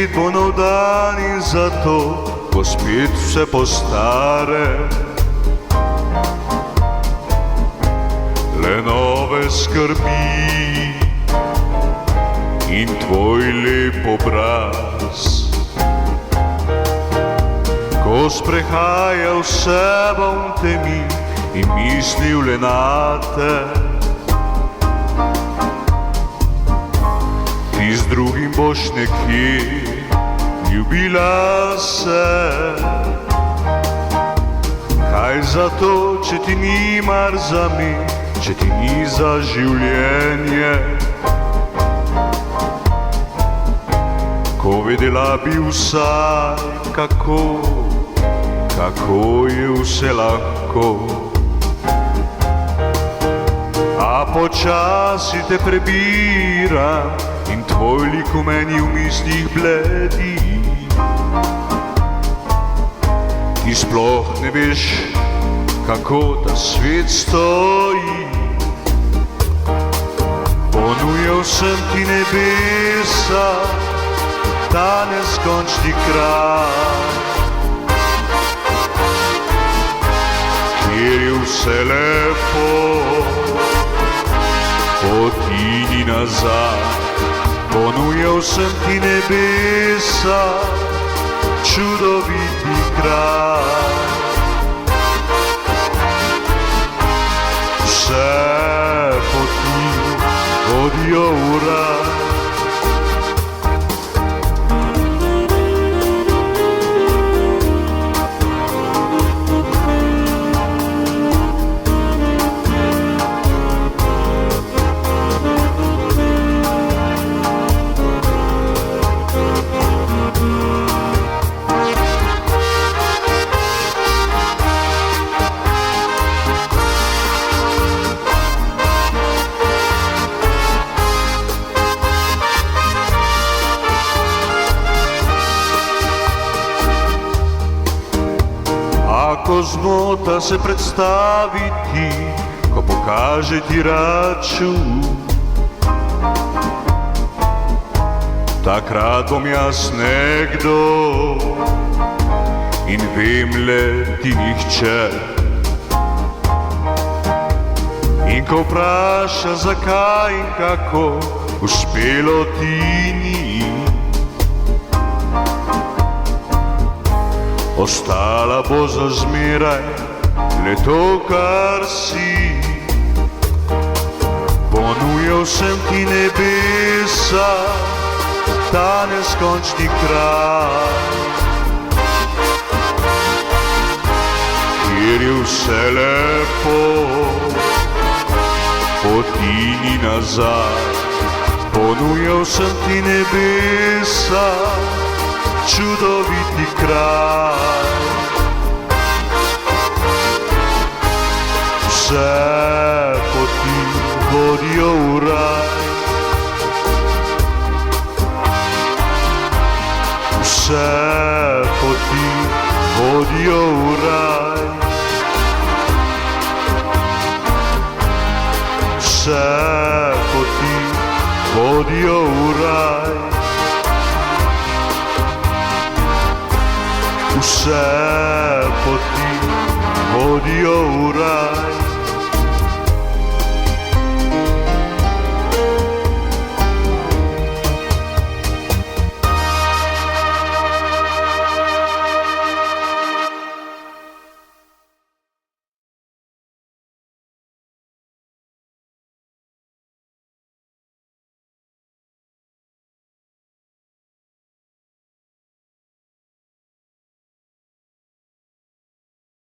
spet bo nov dan in zato bo spet vse po stare. Le nove skrbi in tvoj lep obraz, ko sprehajal se bom temi in mislil le na te. Ti z drugim boš nekje ljubila se. Kaj zato, če ti ni mar za me, če ti ni za življenje? Ko vedela bi vsaj, kako je vse lahko. A počasi te prebiram in tvoj lik v meni v mislih bledi. Ti sploh ne veš, kako ta svet stoji. Ponujal sem ti nebesa, ta neskončni kraj, kjer je vse lepo, poti ni nazaj. Ponujal sem ti nebesa, čudoviti kraj. Vse poti vodijo v raj. Ko zmota se predstaviti, ko pokaže ti račun, takrat bom jaz nekdo in vem le ti nihče. In ko vpraša zakaj in kako, uspelo ti ni. Ostala bo za zmeraj le to, kar si. Ponujal sem ti nebesa, ta neskončni kraj, kjer je vse lepo, poti ni nazaj. Ponujal sem ti nebesa, čudoviti kraj. Vse poti vodijo v raj. Vse poti vodijo v raj. Vse poti vodijo v raj. Vse